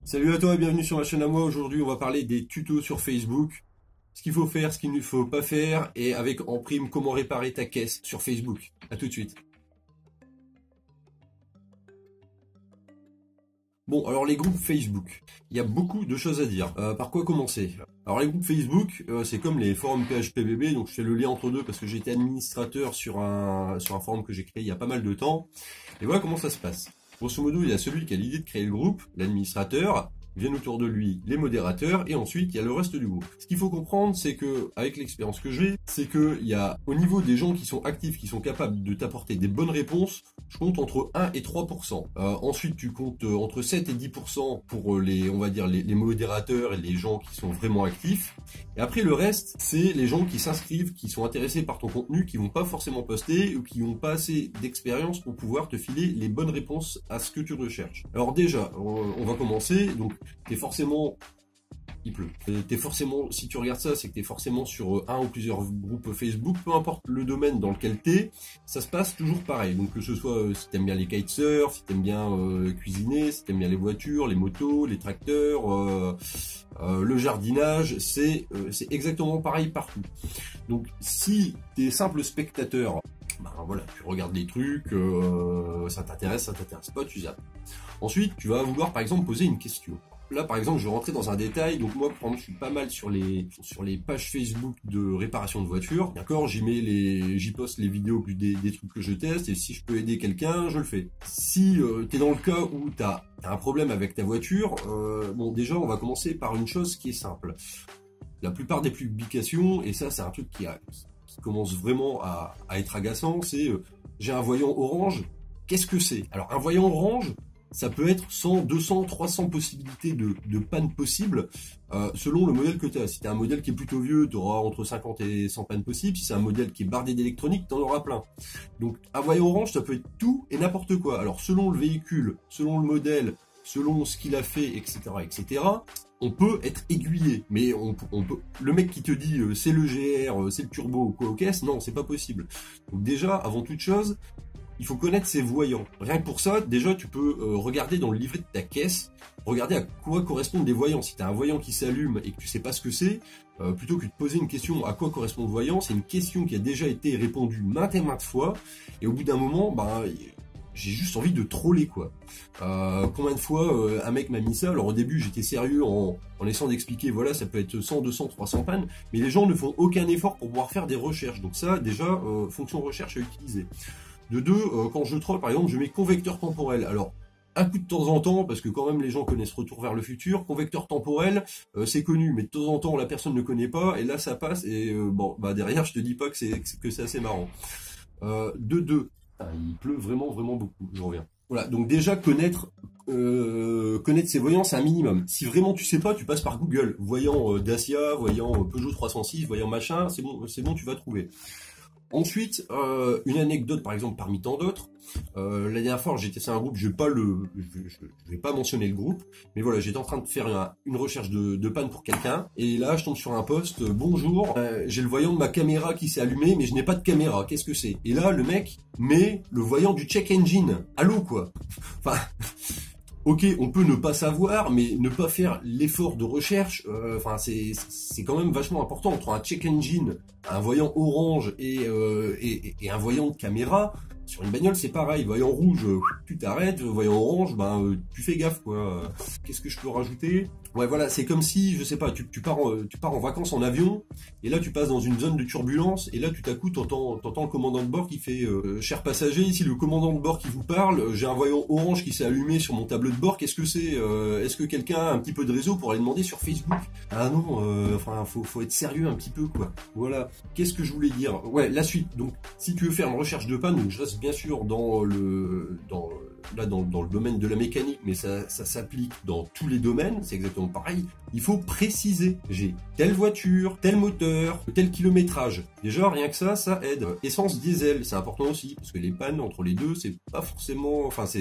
Salut à toi et bienvenue sur ma chaîne à moi. Aujourd'hui, on va parler des tutos sur Facebook. Ce qu'il faut faire, ce qu'il ne faut pas faire et avec en prime comment réparer ta caisse sur Facebook. À tout de suite. Bon, alors les groupes Facebook. Il y a beaucoup de choses à dire. Par quoi commencer? Alors les groupes Facebook, c'est comme les forums PHPBB, donc je fais le lien entre deux parce que j'étais administrateur sur un forum que j'ai créé il y a pas mal de temps. Et voilà comment ça se passe. Grosso modo, il y a celui qui a l'idée de créer le groupe, l'administrateur, viennent autour de lui les modérateurs, et ensuite il y a le reste du groupe. Ce qu'il faut comprendre, c'est que, avec l'expérience que j'ai, c'est que il y a, au niveau des gens qui sont actifs, qui sont capables de t'apporter des bonnes réponses, je compte entre 1 et 3%. Ensuite, tu comptes entre 7 et 10% pour les, on va dire, les modérateurs et les gens qui sont vraiment actifs. Et après, le reste, c'est les gens qui s'inscrivent, qui sont intéressés par ton contenu, qui vont pas forcément poster ou qui n'ont pas assez d'expérience pour pouvoir te filer les bonnes réponses à ce que tu recherches. Alors déjà, on va commencer. Donc, t'es forcément... Il pleut. T'es forcément, si tu regardes ça, c'est que t'es forcément sur un ou plusieurs groupes Facebook, peu importe le domaine dans lequel t'es, ça se passe toujours pareil. Donc que ce soit si t'aimes bien les kitesurf, si t'aimes bien cuisiner, si t'aimes bien les voitures, les motos, les tracteurs, le jardinage, c'est exactement pareil partout. Donc si t'es simple spectateur, ben voilà, tu regardes des trucs, ça t'intéresse pas, tu zappes. Ensuite, tu vas vouloir par exemple poser une question. Là, par exemple, je vais rentrer dans un détail. Donc moi, par exemple, je suis pas mal sur les pages Facebook de réparation de voitures. D'accord, j'y poste les vidéos des trucs que je teste. Et si je peux aider quelqu'un, je le fais. Si tu es dans le cas où t'as un problème avec ta voiture, bon, déjà, on va commencer par une chose qui est simple. La plupart des publications, et ça, c'est un truc qui commence vraiment à être agaçant, c'est j'ai un voyant orange. Qu'est-ce que c'est? Alors, un voyant orange, ça peut être 100, 200, 300 possibilités de pannes possibles selon le modèle que tu as. Si tu as un modèle qui est plutôt vieux, tu auras entre 50 et 100 pannes possibles. Si c'est un modèle qui est bardé d'électronique, tu en auras plein. Donc un voyant orange, ça peut être tout et n'importe quoi. Alors selon le véhicule, selon le modèle, selon ce qu'il a fait, etc., on peut être aiguillé. Mais on peut, le mec qui te dit c'est le GR, c'est le turbo ou quoi aux caisses, non, c'est pas possible. Donc déjà, avant toute chose, il faut connaître ses voyants. Rien que pour ça, déjà, tu peux regarder dans le livret de ta caisse, regarder à quoi correspondent des voyants. Si tu as un voyant qui s'allume et que tu sais pas ce que c'est, plutôt que de poser une question à quoi correspond le voyant, c'est une question qui a déjà été répondue maintes et maintes fois, et au bout d'un moment, ben, j'ai juste envie de troller, quoi. Combien de fois un mec m'a mis ça? Alors au début, j'étais sérieux en essayant d'expliquer, voilà, ça peut être 100, 200, 300 pannes, mais les gens ne font aucun effort pour pouvoir faire des recherches. Donc ça, déjà, fonction recherche à utiliser. De deux, quand je troll, par exemple, je mets convecteur temporel. Alors, un coup de temps en temps, parce que quand même les gens connaissent Retour vers le futur, convecteur temporel, c'est connu, mais de temps en temps la personne ne connaît pas, et là ça passe, et bon, bah derrière je te dis pas que c'est assez marrant. De deux, il pleut vraiment beaucoup, je reviens. Voilà, donc déjà connaître ses voyants, c'est un minimum. Si vraiment tu sais pas, tu passes par Google, voyant Dacia, voyant Peugeot 306, voyant machin, c'est bon, tu vas trouver. Ensuite, une anecdote par exemple parmi tant d'autres. La dernière fois, j'étais sur un groupe, je vais pas mentionner le groupe, mais voilà, j'étais en train de faire une recherche de panne pour quelqu'un, et là je tombe sur un post, bonjour, j'ai le voyant de ma caméra qui s'est allumé, mais je n'ai pas de caméra, qu'est-ce que c'est? Et là le mec met le voyant du check engine. Allô quoi? Enfin. Ok, on peut ne pas savoir, mais ne pas faire l'effort de recherche, enfin c'est quand même vachement important. Entre un check engine, un voyant orange et un voyant de caméra, sur une bagnole c'est pareil. Voyant rouge, tu t'arrêtes, voyant orange, ben tu fais gaffe quoi. Qu'est-ce que je peux rajouter? Ouais voilà, c'est comme si, je sais pas, tu pars en vacances en avion, et là tu passes dans une zone de turbulence, et là tout à coup t'entends le commandant de bord qui fait cher passager, ici le commandant de bord qui vous parle, j'ai un voyant orange qui s'est allumé sur mon tableau de bord, qu'est-ce que c'est? Est-ce que quelqu'un a un petit peu de réseau pour aller demander sur Facebook? Ah non, enfin faut être sérieux un petit peu quoi. Voilà. Qu'est-ce que je voulais dire? Ouais, la suite. Donc si tu veux faire une recherche de panne, donc je reste bien sûr dans le domaine de la mécanique, mais ça s'applique dans tous les domaines, c'est exactement pareil. Il faut préciser, j'ai telle voiture, tel moteur, tel kilométrage. Déjà, rien que ça aide. Essence diesel, c'est important aussi, parce que les pannes entre les deux, c'est pas forcément, enfin, ça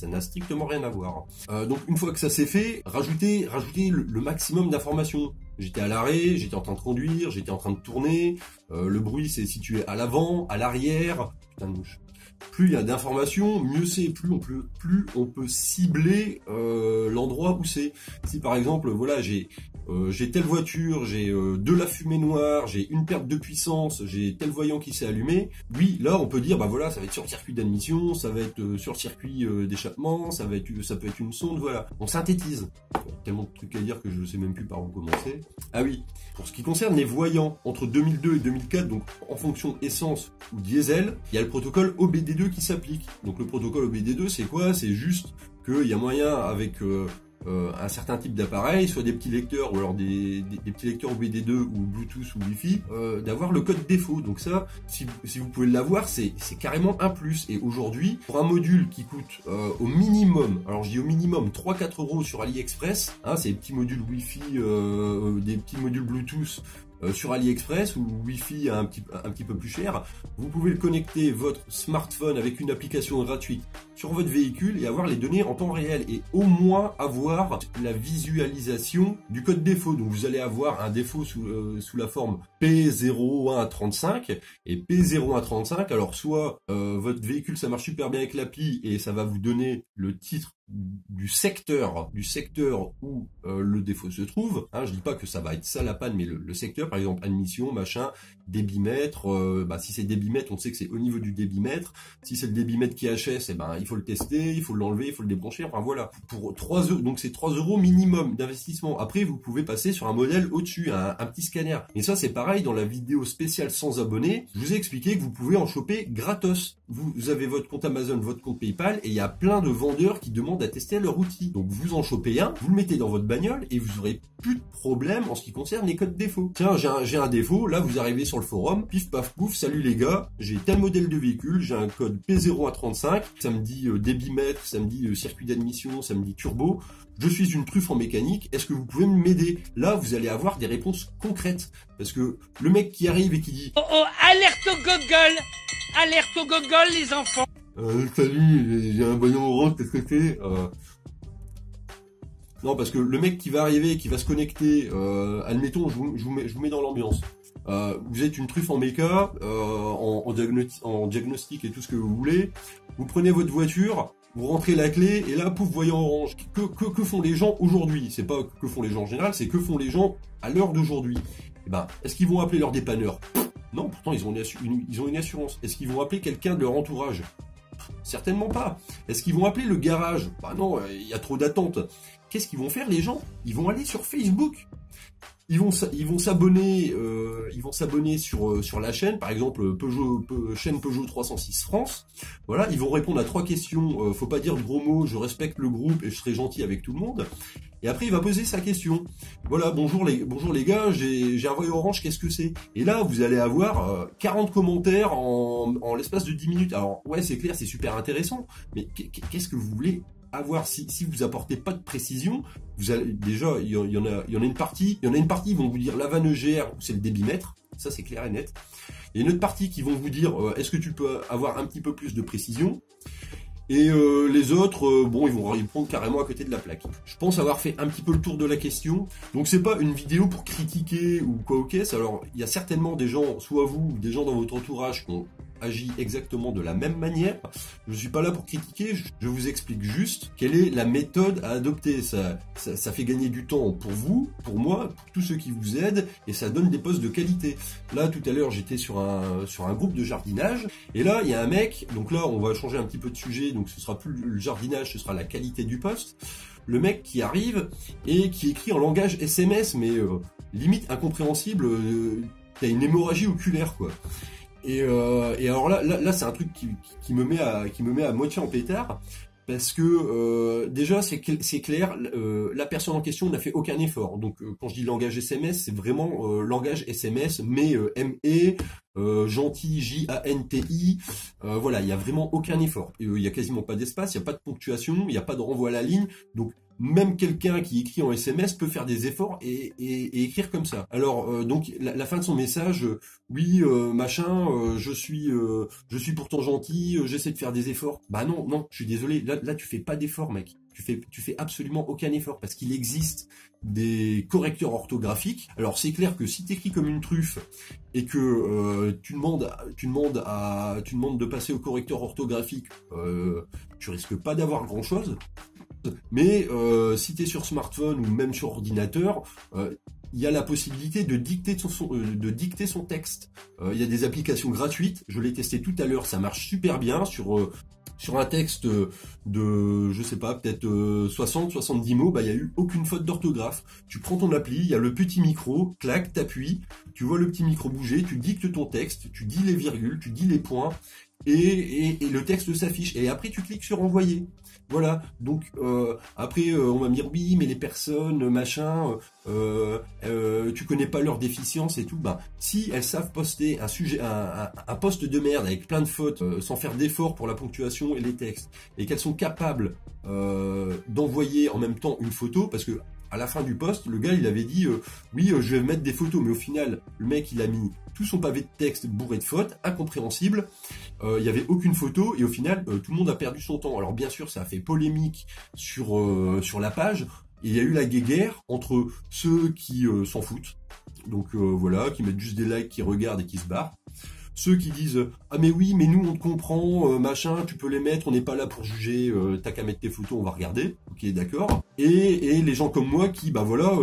n'a strictement rien à voir. Donc, une fois que ça c'est fait, rajoutez le maximum d'informations. J'étais à l'arrêt, j'étais en train de conduire, j'étais en train de tourner, le bruit c'est situé à l'avant, à l'arrière, putain de mouche. plus il y a d'informations, mieux c'est, plus on peut cibler l'endroit où c'est. Si par exemple, voilà, j'ai telle voiture, j'ai de la fumée noire, j'ai une perte de puissance, j'ai tel voyant qui s'est allumé, oui, là on peut dire, bah voilà, ça va être sur le circuit d'admission, ça va être sur le circuit d'échappement, ça peut être une sonde, voilà. On synthétise. Il y a tellement de trucs à dire que je ne sais même plus par où commencer. Ah oui, pour ce qui concerne les voyants, entre 2002 et 2004, donc en fonction essence ou diesel, il y a le protocole OBD2 qui s'applique. Donc le protocole OBD2, c'est quoi? C'est juste qu'il y a moyen avec un certain type d'appareil, soit des petits lecteurs ou alors des petits lecteurs OBD2 ou Bluetooth ou Wi-Fi, d'avoir le code défaut. Donc ça, si vous pouvez l'avoir, c'est carrément un plus. Et aujourd'hui, pour un module qui coûte au minimum, alors je dis au minimum 3-4 euros sur AliExpress, hein, c'est des petits modules Wi-Fi, des petits modules Bluetooth sur AliExpress ou Wi-Fi un petit peu plus cher, vous pouvez le connecter votre smartphone avec une application gratuite sur votre véhicule et avoir les données en temps réel et au moins avoir la visualisation du code défaut. Donc vous allez avoir un défaut sous la forme P0135 et P0135. Alors soit votre véhicule ça marche super bien avec l'appli et ça va vous donner le titre du secteur où le défaut se trouve. Hein, je dis pas que ça va être ça la panne, mais le secteur, par exemple admission, machin, débitmètre. Si c'est débitmètre, on sait que c'est au niveau du débitmètre. Si c'est le débitmètre qui HS, il faut le tester, il faut l'enlever, il faut le débrancher. Enfin voilà, pour 3 euros, donc c'est 3 euros minimum d'investissement. Après, vous pouvez passer sur un modèle au-dessus, un petit scanner. Et ça, c'est pareil dans la vidéo spéciale sans abonnés. Je vous ai expliqué que vous pouvez en choper gratos. Vous avez votre compte Amazon, votre compte PayPal, et il y a plein de vendeurs qui demandent à tester leur outil. Donc vous en chopez un, vous le mettez dans votre bagnole et vous aurez plus de problème en ce qui concerne les codes défauts. Tiens, j'ai un défaut, là vous arrivez sur le forum, pif paf pouf, salut les gars, j'ai tel modèle de véhicule, j'ai un code P0135, ça me dit débitmètre, ça me dit circuit d'admission, ça me dit turbo, je suis une truffe en mécanique, est-ce que vous pouvez m'aider? Là, vous allez avoir des réponses concrètes. Parce que le mec qui arrive et qui dit oh, alerte au Google! Alerte au Google, les enfants! Salut, j'ai un voyant orange, qu'est-ce que c'est Non, parce que le mec qui va arriver, qui va se connecter, admettons, je vous mets dans l'ambiance. Vous êtes une truffe en méca, en diagnostic et tout ce que vous voulez. Vous prenez votre voiture, vous rentrez la clé et là, pouf, voyant orange. Que font les gens aujourd'hui? C'est pas que font les gens en général, c'est que font les gens à l'heure d'aujourd'hui. Eh ben, est-ce qu'ils vont appeler leur dépanneur? Non, pourtant ils ont une assurance. Est-ce qu'ils vont appeler quelqu'un de leur entourage? Certainement pas. Est-ce qu'ils vont appeler le garage? Bah non, il y a trop d'attentes. Qu'est-ce qu'ils vont faire les gens? Ils vont aller sur Facebook. Ils vont s'abonner sur la chaîne, par exemple chaîne Peugeot 306 France. Voilà, ils vont répondre à 3 questions. Faut pas dire de gros mots. Je respecte le groupe et je serai gentil avec tout le monde. Et après, il va poser sa question. Voilà, bonjour les gars, j'ai un voyant orange, qu'est-ce que c'est? Et là, vous allez avoir 40 commentaires en l'espace de 10 minutes. Alors, ouais, c'est clair, c'est super intéressant, mais qu'est-ce que vous voulez avoir si vous apportez pas de précision? Vous allez, déjà, il y en a une partie, ils vont vous dire la vanne EGR, c'est le débitmètre, ça c'est clair et net. Il y a une autre partie qui vont vous dire, est-ce que tu peux avoir un petit peu plus de précision? Et les autres, ils vont répondre carrément à côté de la plaque. Je pense avoir fait un petit peu le tour de la question. Donc c'est pas une vidéo pour critiquer ou quoi au caisse. Alors il y a certainement des gens, soit vous ou des gens dans votre entourage qui ont agi exactement de la même manière. Je suis pas là pour critiquer, je vous explique juste quelle est la méthode à adopter. Ça fait gagner du temps pour vous, pour moi, pour tous ceux qui vous aident, et ça donne des postes de qualité. Là, tout à l'heure, j'étais sur un groupe de jardinage, et là, il y a un mec, donc là, on va changer un petit peu de sujet, donc ce sera plus le jardinage, ce sera la qualité du poste. Le mec qui arrive et qui écrit en langage SMS, mais limite incompréhensible, t'as une hémorragie oculaire, quoi. Et alors là c'est un truc qui me met à moitié en pétard, parce que déjà c'est clair, la personne en question n'a fait aucun effort. Donc quand je dis langage SMS, c'est vraiment langage SMS, mais gentil, J-A-N-T-I, voilà, il y a vraiment aucun effort. Il y a quasiment pas d'espace, il y a pas de ponctuation, il n'y a pas de renvoi à la ligne, donc même quelqu'un qui écrit en SMS peut faire des efforts et écrire comme ça. Alors donc la fin de son message, oui je suis pourtant gentil, j'essaie de faire des efforts. Bah non, je suis désolé, là tu fais pas d'efforts, mec. tu fais absolument aucun effort parce qu'il existe des correcteurs orthographiques. Alors c'est clair que si tu écris comme une truffe et que tu demandes de passer au correcteur orthographique, tu risques pas d'avoir grand chose. Mais si tu es sur smartphone ou même sur ordinateur, il y a la possibilité de dicter son texte. Il y a des applications gratuites, je l'ai testé tout à l'heure, ça marche super bien sur un texte de, je sais pas, peut-être 60-70 mots, bah il y a eu aucune faute d'orthographe. Tu prends ton appli, il y a le petit micro, clac, t'appuies, tu vois le petit micro bouger, tu dictes ton texte, tu dis les virgules, tu dis les points, et le texte s'affiche. Et après tu cliques sur envoyer. Voilà, donc après on va me dire oui mais les personnes machin tu connais pas leurs déficiences et tout. Ben si elles savent poster un post de merde avec plein de fautes sans faire d'efforts pour la ponctuation et les textes, et qu'elles sont capables d'envoyer en même temps une photo, parce que à la fin du post, le gars il avait dit oui je vais mettre des photos, mais au final le mec il a mis tout son pavé de texte bourré de fautes, incompréhensible, il n'y avait aucune photo, et au final tout le monde a perdu son temps. Alors bien sûr ça a fait polémique sur la page, et il y a eu la guéguerre entre ceux qui s'en foutent, donc voilà, qui mettent juste des likes, qui regardent et qui se barrent, ceux qui disent ah mais oui mais nous on te comprend machin, tu peux les mettre, on n'est pas là pour juger, t'as qu'à mettre tes photos, on va regarder, ok d'accord, et les gens comme moi qui bah voilà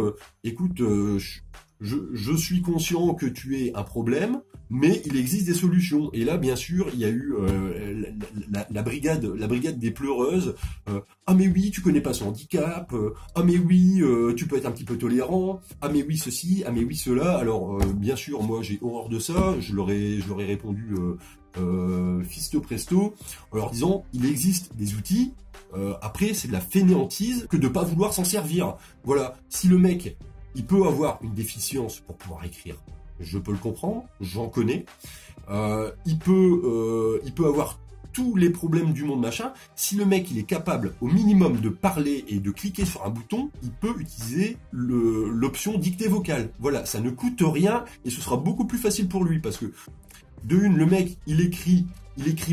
écoute je suis conscient que tu es un problème, mais il existe des solutions. Et là, bien sûr, il y a eu la brigade des pleureuses. Ah mais oui, tu connais pas son handicap. Ah mais oui, tu peux être un petit peu tolérant. Ah mais oui ceci. Ah mais oui cela. Alors bien sûr, moi j'ai horreur de ça. Je leur ai répondu fisto presto en leur disant il existe des outils. Après, c'est de la fainéantise que de pas vouloir s'en servir. Voilà. Si le mec il peut avoir une déficience pour pouvoir écrire, je peux le comprendre, j'en connais. Il peut avoir tous les problèmes du monde machin. Si le mec il est capable au minimum de parler et de cliquer sur un bouton, il peut utiliser l'option dictée vocale. Voilà, ça ne coûte rien et ce sera beaucoup plus facile pour lui, parce que de une, le mec il écrit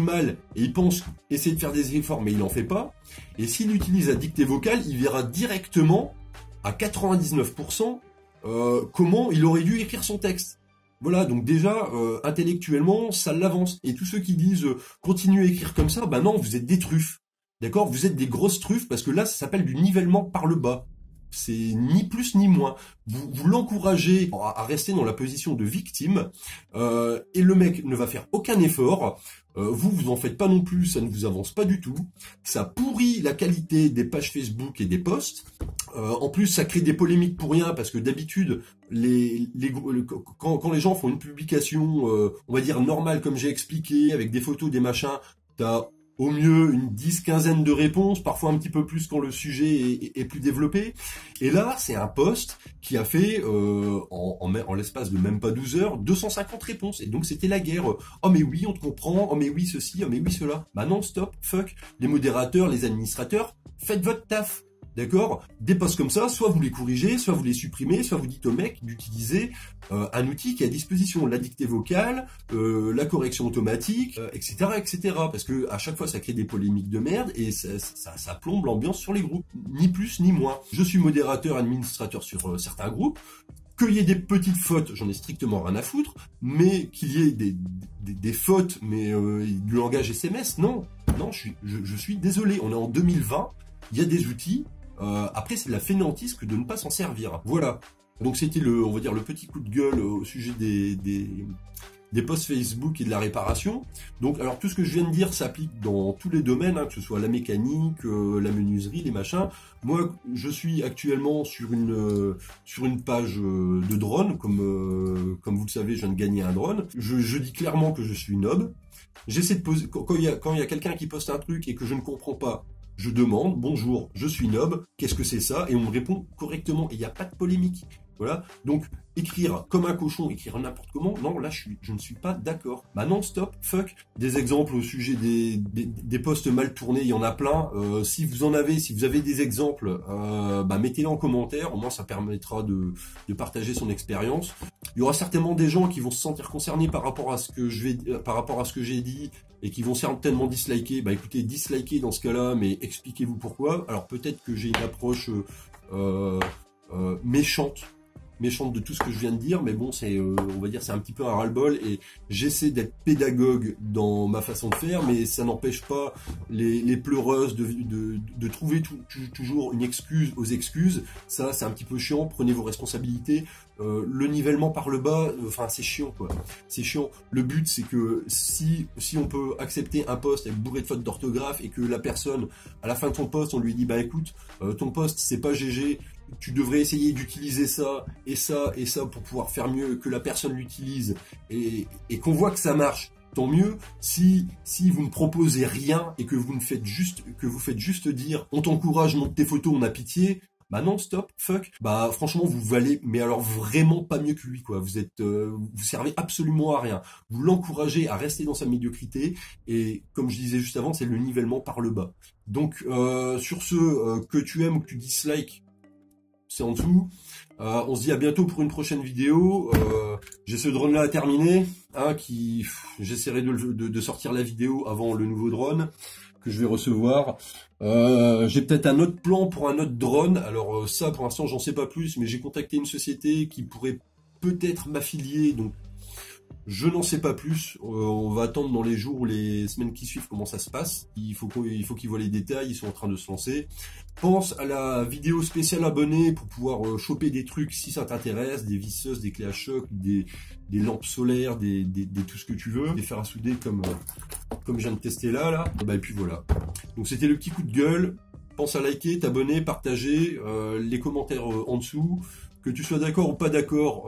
mal et il pense essayer de faire des efforts mais il n'en fait pas. Et s'il utilise la dictée vocale, il verra directement à 99% comment il aurait dû écrire son texte. Voilà, donc déjà, intellectuellement, ça l'avance. Et tous ceux qui disent continuez à écrire comme ça, bah non, vous êtes des truffes. D'accord? Vous êtes des grosses truffes, parce que là, ça s'appelle du nivellement par le bas. C'est ni plus ni moins. Vous l'encouragez à rester dans la position de victime, et le mec ne va faire aucun effort. Vous en faites pas non plus, ça ne vous avance pas du tout. Ça pourrit la qualité des pages Facebook et des posts. En plus, ça crée des polémiques pour rien, parce que d'habitude, quand les gens font une publication, on va dire normale, comme j'ai expliqué, avec des photos, des machins, t'as au mieux une 10-15 de réponses, parfois un petit peu plus quand le sujet est plus développé. Et là, c'est un post qui a fait, en l'espace de même pas 12 heures, 250 réponses. Et donc c'était la guerre. Oh mais oui, on te comprend. Oh mais oui ceci, oh mais oui cela. Bah non, stop, fuck. Les modérateurs, les administrateurs, faites votre taf. D'accord? Des posts comme ça, soit vous les corrigez, soit vous les supprimez, soit vous dites au mec d'utiliser un outil qui est à disposition, la dictée vocale, la correction automatique, etc., etc. Parce que à chaque fois, ça crée des polémiques de merde et ça plombe l'ambiance sur les groupes, ni plus ni moins. Je suis modérateur, administrateur sur certains groupes. Qu'il y ait des petites fautes, j'en ai strictement rien à foutre, mais qu'il y ait des fautes, mais du langage SMS, non, je suis désolé. On est en 2020, il y a des outils. Après, c'est de la fainéantise que de ne pas s'en servir. Voilà. Donc c'était on va dire le petit coup de gueule au sujet des posts Facebook et de la réparation. Donc, alors tout ce que je viens de dire s'applique dans tous les domaines, hein, que ce soit la mécanique, la menuiserie, les machins. Moi, je suis actuellement sur une page de drone, comme vous le savez, je viens de gagner un drone. Je dis clairement que je suis nob. J'essaie de poser quand il y a quelqu'un qui poste un truc et que je ne comprends pas. Je demande, bonjour, je suis nob, qu'est-ce que c'est ça? Et on me répond correctement, et il n'y a pas de polémique. Voilà, donc écrire comme un cochon, écrire n'importe comment, non, là je ne suis pas d'accord. Bah non, stop, fuck. Des exemples au sujet des posts mal tournés, il y en a plein. Si vous avez des exemples, bah mettez-les en commentaire, au moins ça permettra de partager son expérience. Il y aura certainement des gens qui vont se sentir concernés par rapport à ce que j'ai dit, et qui vont certainement disliker, bah écoutez, dislikez dans ce cas-là, mais expliquez-vous pourquoi. Alors peut-être que j'ai une approche méchante de tout ce que je viens de dire, mais bon, c'est, on va dire, c'est un petit peu un ras-le-bol, et j'essaie d'être pédagogue dans ma façon de faire, mais ça n'empêche pas les pleureuses de trouver toujours une excuse aux excuses. Ça, c'est un petit peu chiant. Prenez vos responsabilités. Le nivellement par le bas, enfin, c'est chiant, quoi. C'est chiant. Le but, c'est que si on peut accepter un post avec bourré de fautes d'orthographe et que la personne, à la fin de son post, on lui dit, bah écoute, ton post, c'est pas GG, tu devrais essayer d'utiliser ça et ça et ça pour pouvoir faire mieux, que la personne l'utilise, et qu'on voit que ça marche, tant mieux. Si vous ne proposez rien et que vous faites juste dire on t'encourage, monte tes photos, on a pitié, bah non, stop, fuck. Bah franchement, vous valez, mais alors vraiment pas mieux que lui, quoi. Vous êtes, vous servez absolument à rien. Vous l'encouragez à rester dans sa médiocrité, et comme je disais juste avant, c'est le nivellement par le bas. Donc sur ce, que tu aimes ou que tu dislikes, c'est en dessous. On se dit à bientôt pour une prochaine vidéo. J'ai ce drone là à terminer, hein, j'essaierai de sortir la vidéo avant le nouveau drone que je vais recevoir. J'ai peut-être un autre plan pour un autre drone. Alors ça, pour l'instant, j'en sais pas plus, mais j'ai contacté une société qui pourrait peut-être m'affilier, donc je n'en sais pas plus. On va attendre dans les jours ou les semaines qui suivent comment ça se passe. Il faut qu'ils voient les détails, ils sont en train de se lancer. Pense à la vidéo spéciale abonnée pour pouvoir choper des trucs si ça t'intéresse, des visseuses, des clés à choc, des lampes solaires, des tout ce que tu veux, des fers à souder comme je viens de tester là. Bah, et puis voilà. Donc c'était le petit coup de gueule. Pense à liker, t'abonner, partager, les commentaires en dessous. Que tu sois d'accord ou pas d'accord,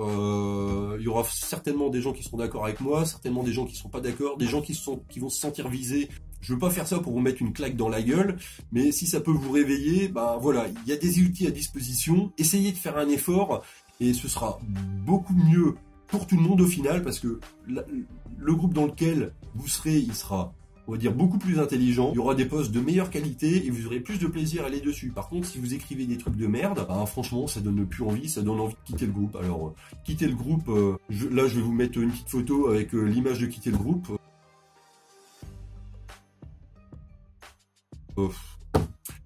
il y aura certainement des gens qui seront d'accord avec moi, certainement des gens qui ne seront pas d'accord, des gens qui vont se sentir visés. Je veux pas faire ça pour vous mettre une claque dans la gueule, mais si ça peut vous réveiller, bah voilà, il y a des outils à disposition. Essayez de faire un effort et ce sera beaucoup mieux pour tout le monde au final, parce que le groupe dans lequel vous serez, il sera, on va dire, beaucoup plus intelligent. Il y aura des posts de meilleure qualité et vous aurez plus de plaisir à aller dessus. Par contre, si vous écrivez des trucs de merde, bah franchement, ça donne plus envie, ça donne envie de quitter le groupe. Alors, quitter le groupe, là, je vais vous mettre une petite photo avec l'image de quitter le groupe.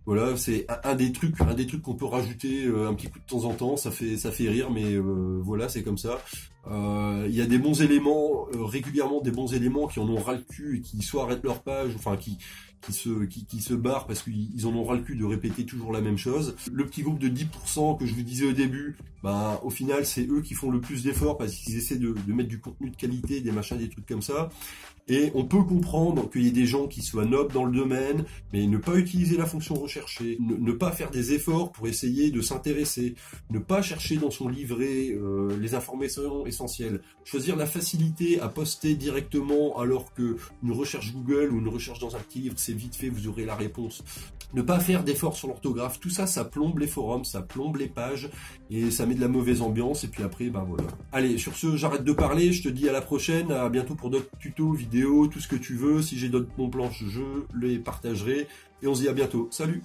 Voilà, c'est un des trucs qu'on peut rajouter un petit coup de temps en temps. Ça fait rire, mais voilà, c'est comme ça. Il y a des bons éléments, régulièrement des bons éléments qui en ont ras le cul et qui soit arrêtent leur page, enfin qui se barrent parce qu'ils en ont ras le cul de répéter toujours la même chose. Le petit groupe de 10% que je vous disais au début, ben au final c'est eux qui font le plus d'efforts parce qu'ils essaient de mettre du contenu de qualité, des machins, des trucs comme ça. Et on peut comprendre qu'il y ait des gens qui soient nobles dans le domaine, mais ne pas utiliser la fonction recherchée, ne pas faire des efforts pour essayer de s'intéresser, ne pas chercher dans son livret les informations essentielles, choisir la facilité à poster directement alors que une recherche Google ou une recherche dans un petit livre, c'est vite fait, vous aurez la réponse. Ne pas faire d'efforts sur l'orthographe, tout ça, ça plombe les forums, ça plombe les pages et ça met de la mauvaise ambiance. Et puis après, ben voilà. Allez, sur ce, j'arrête de parler, je te dis à la prochaine, à bientôt pour d'autres tutos, vidéos, tout ce que tu veux. Si j'ai d'autres bons plans, je les partagerai. Et on se dit à bientôt. Salut!